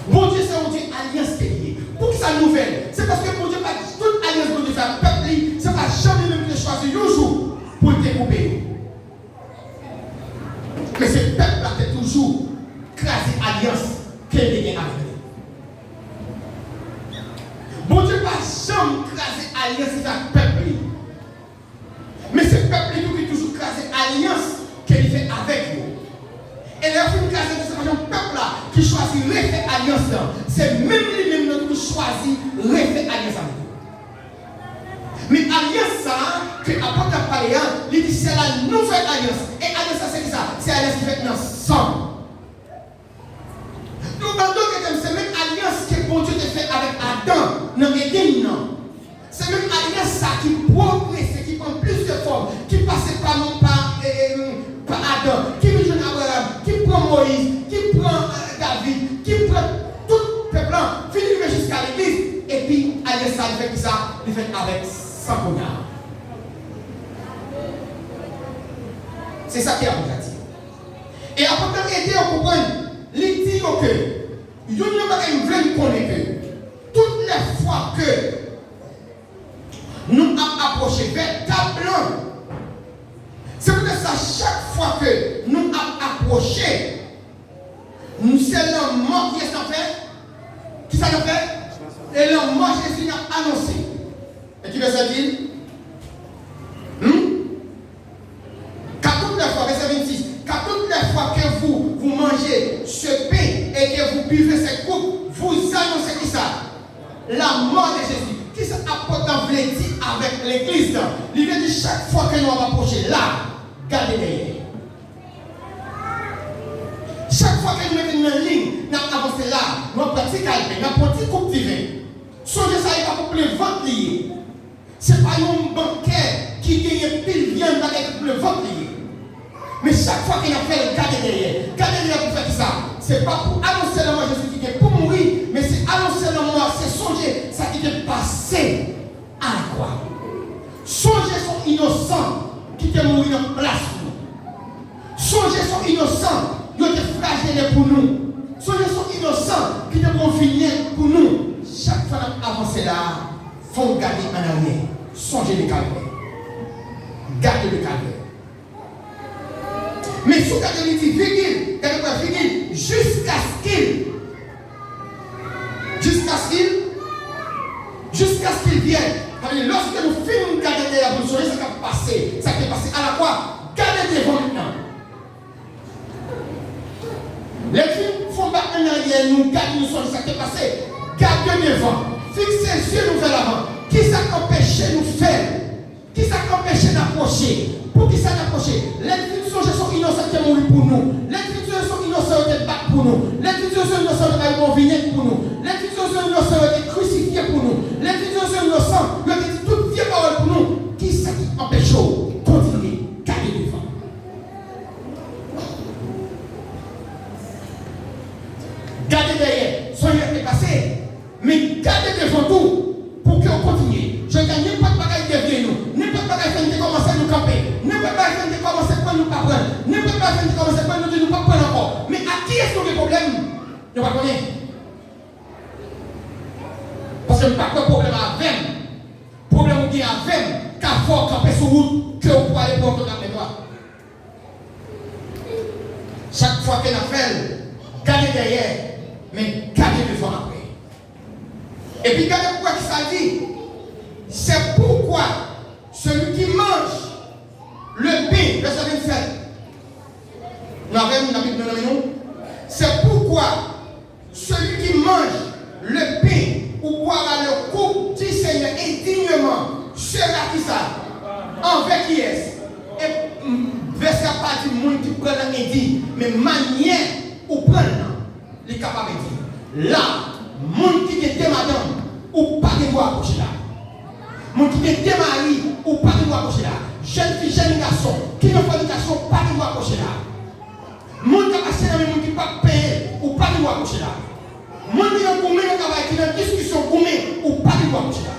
Bon Dieu, c'est un Dieu alliance liée. Pour que ça nouvelle, c'est parce que bon Dieu, pas toute alliance pour Dieu faire peuple, c'est pas jamais même de choisir un jour pour te couper. Mais ce peuple a toujours crasé alliance qu'elle est avec lui. Bon Dieu, pas jamais crasé alliance avec peuple. Mais ce peuple qui toujours crasé alliance qu'elle fait avec lui. Et là, il y a un peuple là qui choisit de faire alliance. C'est même lui-même qui choisit de faire alliance avec nous. Mais alliance, ça, que l'apôtre a parlé, il dit c'est la nouvelle alliance. Et alliance, c'est qui ça? C'est alliance qui fait ensemble. Donc, c'est même alliance que bon Dieu a fait avec Adam, dans l'Éden. C'est même alliance ça qui progresse, qui prend plus de forme, qui passe par Adam, qui vient Abraham, qui prend Moïse, qui prend David, qui prend tout le peuple, finit jusqu'à l'église, et puis alliance ça, il fait ça, il fait avec Saint-Pognard. C'est ça qui est à vous dire. Et après, aider à comprendre, il dit que, il y a une vraie connaître que, toutes les fois que nous avons approché vers ta blanc, c'est pour ça chaque fois que nous avons approché, nous c'est l'homme mort qui est en fait. Qui ça l'a fait? Et l'homme mort Jésus a annoncé. Et qui veut ça dire? Car toutes les fois, verset 26, car toutes les fois que vous mangez ce pain et que vous buvez cette coupe, vous annoncez qui ça? La mort de Jésus. Qui ça apporte un blé avec l'église? Il veut dire chaque fois que nous avons approché là, gardez derrière. Chaque fois que nous mettons une ligne, nous avançons là, nous pratiquons nous avons un petit coupe de vin. Songez ça, il va pour le ventre lié. Ce n'est pas un banquet qui gagne pile viande pour le ventre lié. Mais chaque fois qu'il a fait, gardez derrière pour faire ça. Ce n'est pas pour annoncer la mort de Jésus qui est pour mourir, mais c'est annoncer la mort, c'est songer ça qui est passé à la croix. Songer son innocent qui est mort en place pour nous. Songer son innocent qui est flagellé pour nous. Songer son innocent qui est confiné pour nous. Chaque fois qu'on avance là, il faut garder en arrière. Songez le calvaire. Gardez le calvaire. Mais si vous regardez, il dit virgule, jusqu'à ce qu'il vienne. Lorsque nous finissons de garder la bouche, ça qui est passé à la croix, gardez devant maintenant. Les filles font battre en arrière, nous gardons nous sur ce qui est passé. Gardez devant. Fixez les yeux nous vers l'avant. Qui ça empêche nous faire? Qui ça empêche d'approcher? Pour qui ça d'approcher? Les filles sont innocentes qui mourent pour nous. Les filles sont innocentes qui battent pour nous. Les filles sont innocentes qui ont vignettes pour nous. Les filles sont innocentes qui sont crucifiées pour nous. Les filles sont innocentes qui ont dit toutes vieilles paroles pour nous. Qui ça qui empêche de continuer? Gardez devant. Gardez derrière. Soyez dépassés. Mais gardez devant tout pour qu'on continue. Je gagne n'importe quoi qui devient nous. N'importe quoi qui commence à nous camper. N'importe quoi qui commence à nous pas prendre. N'importe quoi qui commence à nous pas prendre encore. Mais à qui est-ce qu'on a des problèmes? Nous ne connaissons pas. Parce que nous n'avons pas de problème avec nous. Problème qui est avec nous. Qu'à fort camper sur route que vous pouvez aller pour notre mémoire. Chaque fois qu'on a fait, gardez derrière, mais gardez devant après. Et puis regardez pourquoi ça dit. C'est pourquoi celui qui mange le pain, verset 27. Nous avons la Bible de nous. C'est pourquoi celui qui mange le pain ou boira le coupe du Seigneur indignement sera qui ça? Envers qui est-ce? Et verset pas du monde qui prend l'indigne, mais manière ou prendre les capables de dire. Là, monde qui était madame ou pas de moi approcher là. Monde qui était mari ou pas de moi approcher là. Jeune fille, jeune garçon, qui ne fait l'éducation, pas de moi approcher là. Monde qui a passé dans le monde qui pas payé ou pas de moi approcher là. Monde qui a gommé le travail, qui a une discussion gommé ou pas de moi approcher là.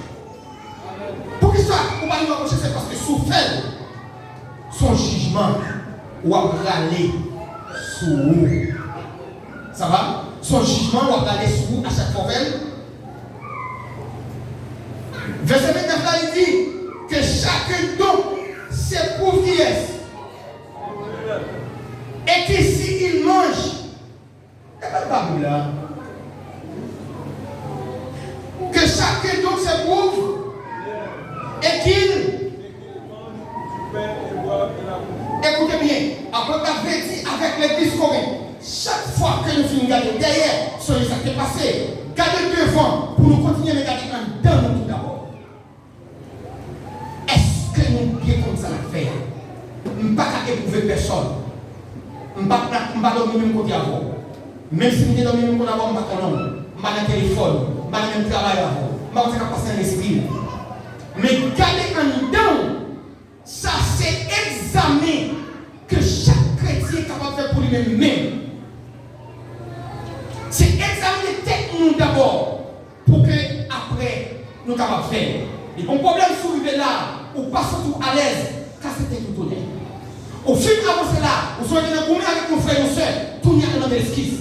Pour qui ça, ou pas de moi approcher, c'est parce que sous fait son jugement ou à râler sous vous. Ça va? Son jugement ou à râler sous vous à chaque fois. Verset 29 là, il dit que chacun don s'éprouve qui est. Et que s'il mange, il n'y a pas de là. Que chacun don s'éprouve et qu'il. Écoutez bien, après t'avais dit avec l'église coréenne, chaque fois que nous finissons garder derrière sur les actes passés, garder devant pour nous continuer à garder en dedans nous tout d'abord. Est-ce que nous bien comme ça la faire? Nous ne pouvons pas éprouver personne. Nous ne pouvons pas dormir même côté avant. Même si nous dormons même côté avant, nous ne pouvons pas dormir. Nous ne pouvons pas téléphone, nous ne pouvons pas même travail avant. Nous ne pouvons pas passer un esprit. Mais garder en dedans, ça c'est examen que chaque chrétien est capable de faire pour lui-même. C'est examiner tête nous d'abord pour que après nous capables de faire. Et bon problème soulevé là, ou pas surtout à l'aise, car c'était tout honnête. Au fil d'avancer là, vous soyez dans le avec nos frères et nos soeurs, tout n'y a dans l'esquisse.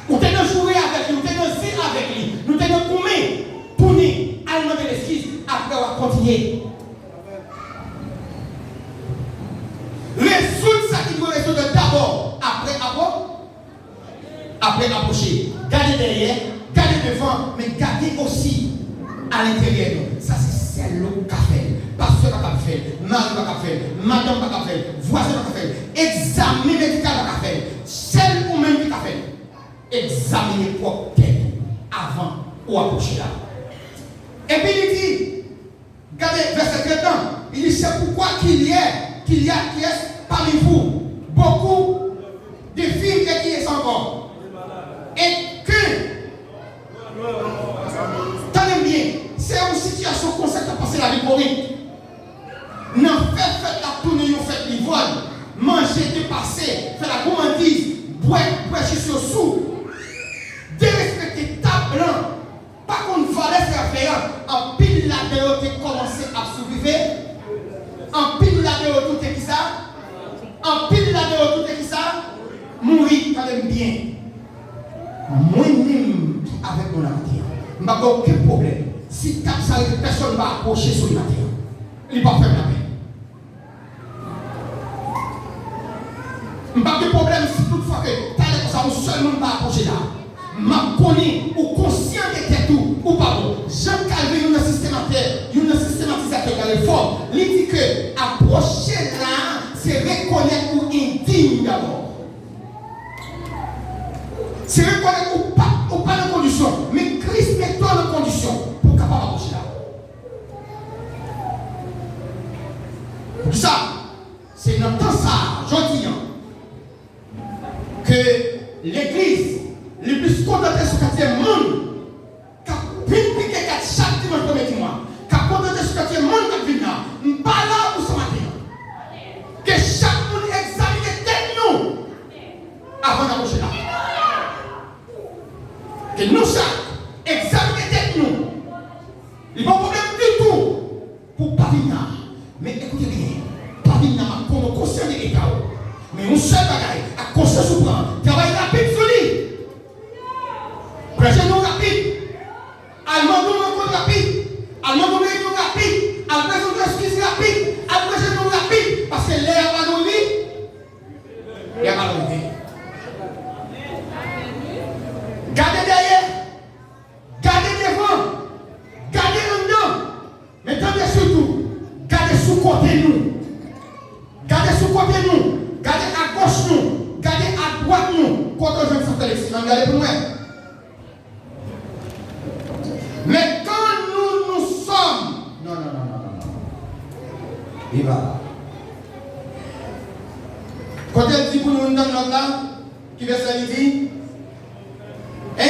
Nous tenons jouer avec lui, nous tenons zéro avec lui, nous tenons combien pour nous aller dans l'esquisse, après on va continuer. Résoudre ça qui doit résoudre d'abord, après approcher. Gardez derrière, gardez devant, mais gardez aussi à l'intérieur. Ça c'est celle qu'a fait, pasteur qu'a fait, mari qu'a fait, madame qu'a fait, voisin qu'a fait, examiner médical qu'a fait, celle ou même qui qu'a fait. Examinez propre tête avant ou approcher là. Et puis il dit, regardez verset 30, il dit c'est pourquoi qu'il y a qui est parmi vous beaucoup de filles qui est encore. Et que, tenez bien, c'est une situation comme ça qui a passé la vie Corinthe. Non, faites la tournée, faites l'ivrogne, mangez, dépasser, faites la gourmandise, boire sur sous, dérespecter ta blanc, pas qu'on fallait faire faire, en pile la déroute commencer à survivre. En pile la de tout est qui ça? En pile la de tout est qui ça? Mourir quand même bien. Moi-même avec mon avenir, je n'ai aucun problème. Si personne ne va approcher sur le matin, il va faire la paix. Je n'ai pas de problème si toutefois que ça ne seulement va approcher là. Je connais ou conscient de tout ou pas bon. Jean Calvin, un systématisateur dans les formes, il dit que approcher là, c'est reconnaître ou indigne d'abord. Et voilà. Quand elle dit pour nous dans l'autre là, qui veut ça dit? Hein?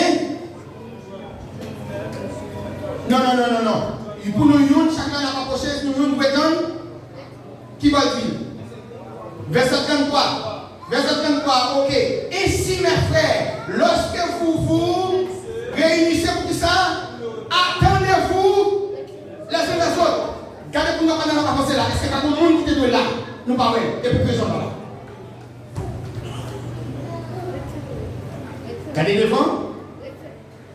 Non. Pour nous, chacun n'a pas approché, nous prétendons. Qui va dire? Verset 33. Verset 33, ok. Ainsi, mes frères, lorsque vous vous réunissez pour tout ça, attendez-vous les uns les autres. Gardez pour nous pas dans la pensée là. Est-ce que tout le monde qui est là? Nous parlons. Et pour que les gens là. Gardez devant.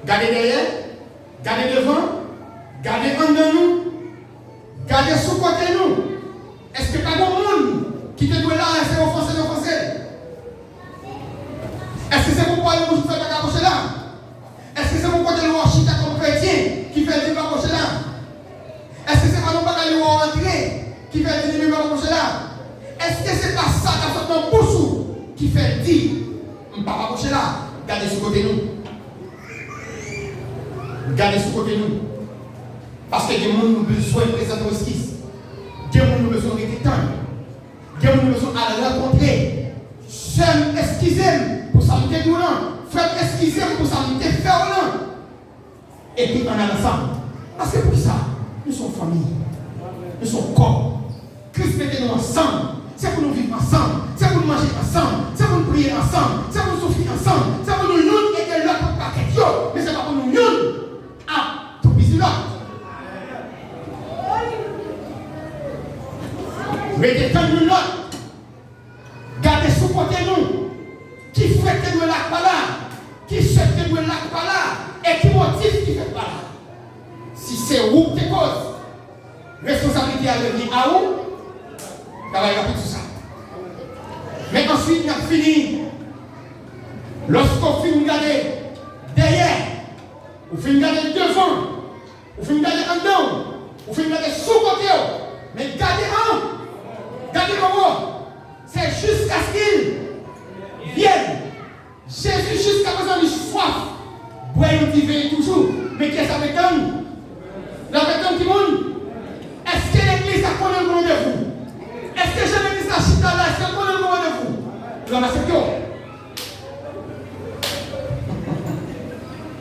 Gardez derrière. Gardez devant. Gardez en de nous. Gardez sous côté nous. Est-ce que pas de monde qui te doit là et c'est offensé? Est-ce que c'est pourquoi nous ne faisons pas approcher là? Est-ce que c'est pourquoi nous sommes comme chrétiens qui fait dire approcher là? Est-ce que c'est pas nous pas nous rentrer qui fait dire approcher là? Est-ce que c'est pas ça qui a fait mon poussou qui fait dire on ne va pas approcher là? Gardez sous côté nous. Gardez sous côté nous. Parce que des gens ont besoin de présenter aux esquisses. Des gens ont besoin de rétendre. Des gens ont besoin de la rencontrer. Seul excusez-moi pour ça me dégoûtant. Frère, excusez-moi pour ça me déferlant. Et puis on a ensemble. Parce que pour ça, nous sommes famille. Nous sommes corps. Christ mettez-nous ensemble. C'est pour nous vivre ensemble. C'est pour nous manger ensemble. C'est pour nous prier ensemble. C'est pour nous souffrir ensemble. C'est pour nous unir et que l'autre paquet. Mais c'est pas pour nous unir. Ah, tout bisous là. Mettez tant de l'autre. Gardez sous côté nous. Qui fait que nous là pas là. Qui souhaite que nous là pas là. Et qui motive qui fait pas là. Si c'est où tes causes. Responsabilité à venir à où? Travail rapide tout ça. Mais ensuite, il a fini. Lorsqu'on finit de regarder derrière, on finit de regarder devant, on finit de regarder en dedans, on finit de regarder sous côté. Mais gardez en haut. C'est jusqu'à ce qu'il vienne. Jésus, jusqu'à présent, il soif. Boire, il veille toujours. Mais qu'est-ce que ça fait comme? La personne qui monde. Est-ce que l'église a connu le rendez-vous? Est-ce que j'ai l'église à Chita là? Est-ce qu'elle connaît le rendez-vous? Nous avons accepté.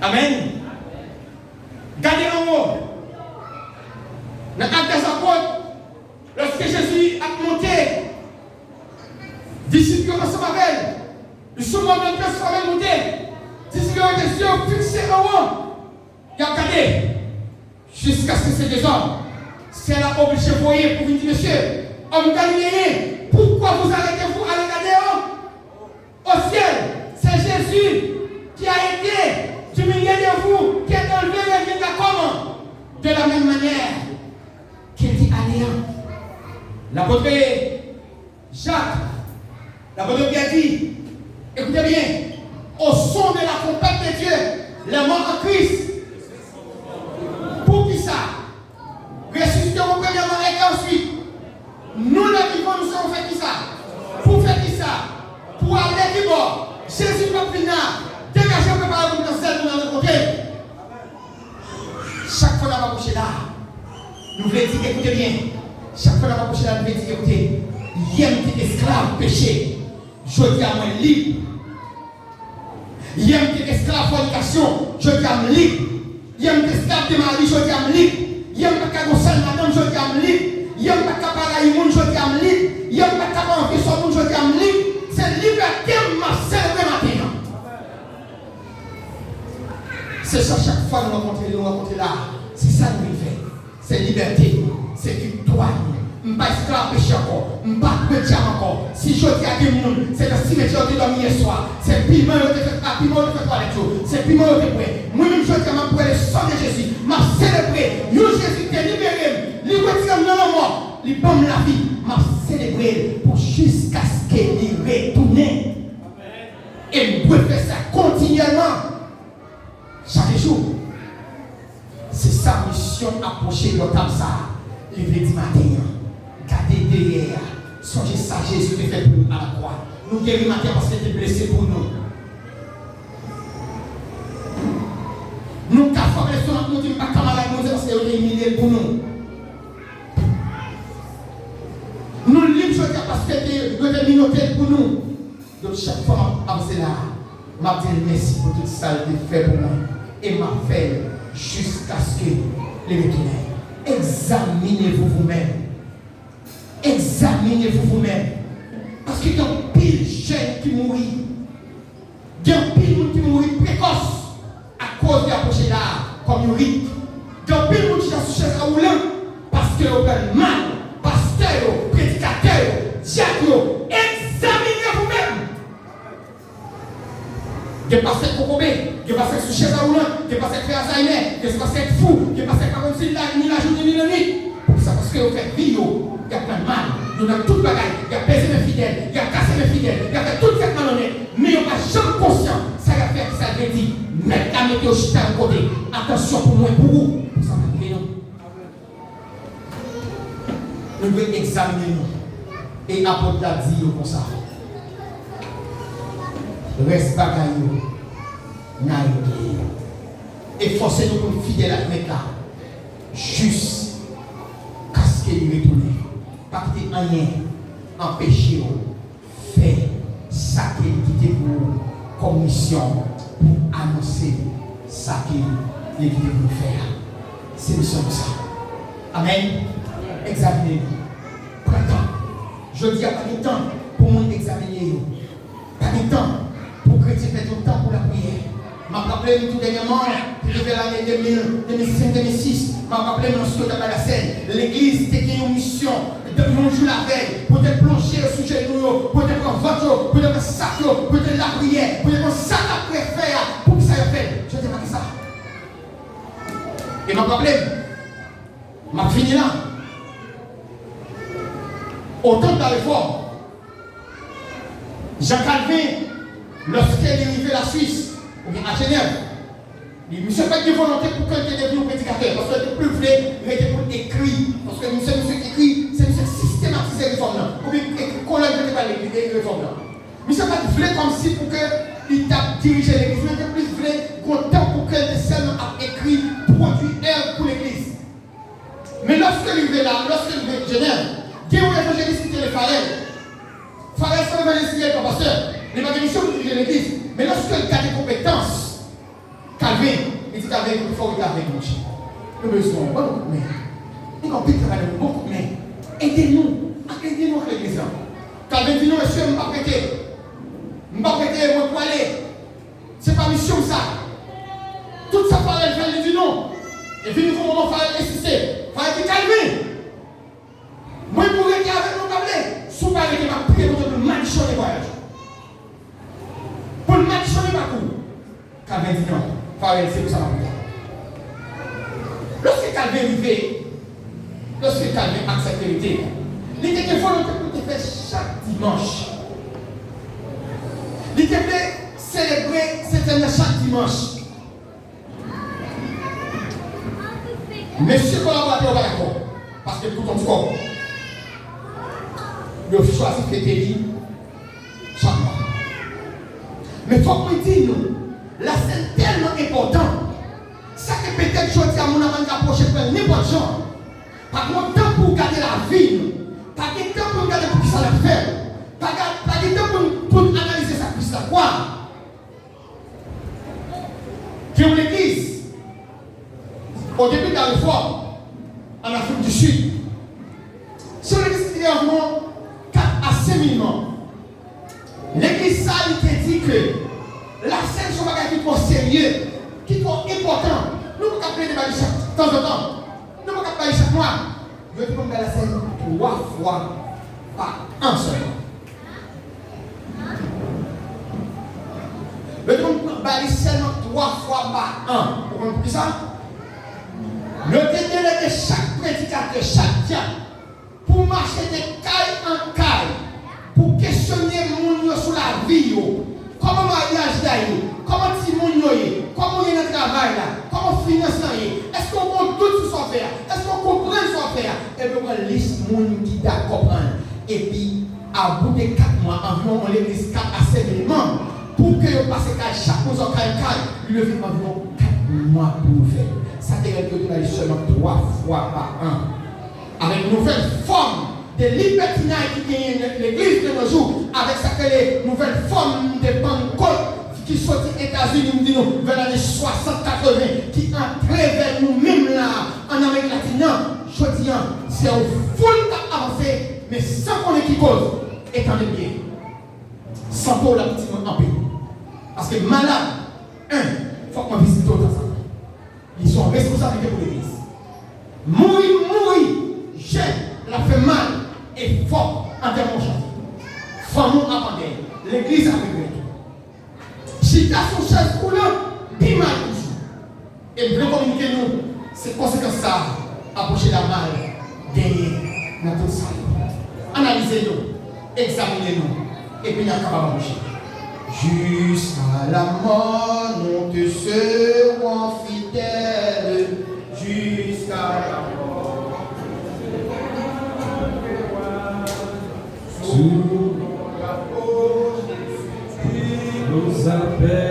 Amen. Gardez en haut. Dans l'acte des apôtres, lorsque Jésus a monté, disciples commencent à faire. Le chemin de Dieu se monter. Disciples ont des yeux fixés en haut. Il a regardé jusqu'à ce que ces deux hommes. C'est la obligé de voyer pour venir dire, monsieur, homme galiléen, pourquoi vous arrêtez-vous à regarder au ciel? C'est Jésus qui a été du milieu de vous, qui est enlevé le vie de comment? De la même manière qu'il dit Aléa. L'apôtre Jacques, l'apôtre Pierre dit, écoutez bien, au son de la trompette de Dieu, les morts en Christ. Pour qui ça? Ressusciterons premièrement et ensuite, nous les vivants, nous serons fait qui ça? Pour faire qui ça? Pour aller qui bord? Jésus va venir, dégager le préparer pour nous celle nous allons rencontrer. Chaque fois qu'on va coucher là, nous voulons dire, écoutez bien, chaque fois qu'on va coucher là, nous voulons dire, écoutez, il y a un esclave péché, je dis à moi libre. Il y a un esclave fornication, je dis à moi libre. Il y a un esclave de mari, je dis à moi libre. Il y a un seul madame, je dis à moi libre. Il y a un paquet de monde, je dis à moi libre. Il y a un paquet de son monde, je dis à moi libre. C'est liberté, ma célébrer matin. C'est ça, chaque fois que nous rencontrons là. C'est ça que nous faisons. C'est liberté, c'est victoire. Je ne suis pas esclave péché encore. Je ne suis pas chrétien encore. Si je dis à des gens, c'est le cimetière de dormir hier soir. C'est piment, je te fais toilette. C'est piment, je te prêt. Moi-même, je dis à moi, le sang de Jésus m'a célébré. Jésus t'a libéré. Il retire dans la mort. Il bombe la vie. M'a célébré pour jusqu'à ce qu'il retourne. Et je peux faire ça continuellement. Chaque jour. C'est sa mission approcher de comme ça. Il veut dire matin. Gardez derrière. Songez ça, Jésus te fait pour nous à la croix. Nous guéris matin parce qu'il était blessé pour nous. Nous avons fait nous disons pas camarade nous parce qu'il est humilié pour nous. minoté pour nous. Donc chaque fois que je là, je dis merci pour tout ça que tu fait pour moi. Et m'a fait jusqu'à ce que les retournez. Examinez-vous vous-même. Examinez-vous vous-même. Parce qu'il y a un pile jeune qui mourit. Il y a un pile qui mourit précoce à cause de l'approcher là, comme il rit. Il y a un pile qui a souché à roulant parce qu'il a mal. Pasteur, prédicateur, diacre, examinez vous-même. Il y a passé Kokobé, il y a passé sous chaise à roulant, il y a passé faire Alzheimer, il y a passé fou, il y a passé par contre ni la journée ni la nuit. C'est parce que vous faites vie, il y a plein de mal, il y a toute bagaille, il y a baisé mes fidèles, il y a cassé mes fidèles, il y a fait toute cette malhonnête, mais il n'y a pas jamais conscient. Ça a fait que ça veut dire, mettre la météo chita à côté. Attention pour moi et pour vous. Ça va arriver, non? Nous devons examiner nous. Et l'apôtre a dit comme ça. Reste bagaille, n'a oublié. Et forcez-nous pour nous fidèles à mettre là. Juste, casquer lui retourner. Pas quitter rien, empêcher, faire ça qu'il quitte pour comme mission, pour annoncer ça qu'il quitte pour faire. C'est mission comme ça. Amen. Examinez-vous. Prenez temps. Je dis à pas de temps pour nous examiner. Pas de temps pour chrétiens mettre du temps pour la prière. Je me rappelle tout dernièrement, depuis l'année 2005-2006, je me rappelle lorsque j'étais à la scène, l'église était une mission de jour la veille, pour être plongé au sujet de nous, pour être en vote, pour être sac, pour être la prière, pour être sac après faire, pour que ça ait fait. Je ne sais pas ça. Et je me rappelle, je fini là. Au temps de la réforme, Jean Calvin, lorsqu'il est arrivé à la Suisse, ou bien à Genève, il ne s'est pas de volonté pour qu'il devienne un prédicateur, parce qu'il était plus vrai, il était pour écrire, parce que monsieur qui écrit, c'est monsieur systématiser les réformes, ou bien qu'on ne veut pas les réformes. Il ne s'est pas de vrai comme si pour qu'il t'a dirigé l'église, il était plus vrai content pour qu'il ait seulement écrit, produit air pour l'église. Mais lorsqu'il est là, lorsqu'il est à Genève, il y a un évangéliste qui est le Farel. Farel, c'est un évangéliste qui est le pasteur. Il n'a pas de mission pour diriger l'église. Mais lorsqu'il a des compétences, Calvin, il dit Calvin, il faut regarder avec nous. Nous besoin de beaucoup de mains. Il faut travailler avec beaucoup de mains. Aidez-nous à l'église. Calvin dit non, monsieur, je ne vais pas prêter. Je ne vais pas prêter, je vais pas aller. Ce n'est pas mission ça. Tout ça, Farel fait, il dit non. Et puis, nous faut Farel insister. Farel dit Calvin. Moi, pour rester avec mon câble, sous parler de ma prière pour le maldition des voyages. Pour le maldition des parcours. Calvin dit non. Farel, c'est pour ça ma prière. Lorsque Calvin arrivait, lorsque Calvin accepte la vérité, il était volonté pour te faire chaque dimanche. Il était célébrer cette année chaque dimanche. Monsieur collaborateur va d'accord. Parce que tout ton corps. Il faut choisir que tu chaque mois. Mais il faut que nous disions, la scène tellement importante, ça que peut-être je dis à mon avant d'approcher n'importe genre. Pas de temps pour garder la vie, pas de temps pour garder pour qui ça la fait, pas de temps pour analyser sa puisse la quoi. Qui ont l'église, au début de la réforme, en Afrique du Sud, sur l'église, il y a environ 4 à 5 000 membres. L'église, ça, il te dit que la scène, c'est un bagage qui est trop sérieux, qui est trop important. Nous ne pouvons pas appeler des balises de temps en temps. Nous ne pouvons pas appeler chaque mois. Nous devons faire la scène 3 fois par an seulement. Nous devons faire seulement 3 fois par an. Vous comprenez ça? Nous devons déléguer chaque prédicateur, chaque diable, pour marcher de caille en caille, pour questionner les gens sur la vie. Comment mariage d'ailleurs? Comment si mon yoye? Comment il y a un travail là? Comment finance là? Est-ce qu'on compte tout sur son faire? Est-ce qu'on comprend son faire? Et puis on liste mon qui doit comprendre. Et puis, à bout de 4 mois, environ on les liste 4 à 5 000 membres. Pour que vous passez chaque mois en caille, il le fait environ 4 mois pour nous faire. Ça veut dire que nous allons seulement 3 fois par an. Avec une nouvelle forme des libertinailles qui gagnent l'église de nos jours, avec ça que les nouvelles formes de Pentecôte qui sortent des États-Unis, vers les années 60-80, qui entraient vers nous-mêmes là, en Amérique latine, je dis, c'est un foule qui a avancé, mais sans qu'on ait qui cause, étant les biens. Sans pour la petite en paix. Parce que malade, il faut qu'on visite tout ensemble. Ils sont responsables pour l'église. Mourir, jeune, la fait mal et fort en termes de chantier. Femme appendait, l'église a réglé tout. Chita son chaise coulante, puis mal toujours. Et nous voulons communiquer nous, c'est conséquence ça, approcher la mal, gagner dans tout ça. Analysez-nous, examinez-nous, et puis nous sommes capables d'embaucher. Jusqu'à la mort, nous te serons fidèles. Jusqu'à la mort, sous la peau, nous appelle.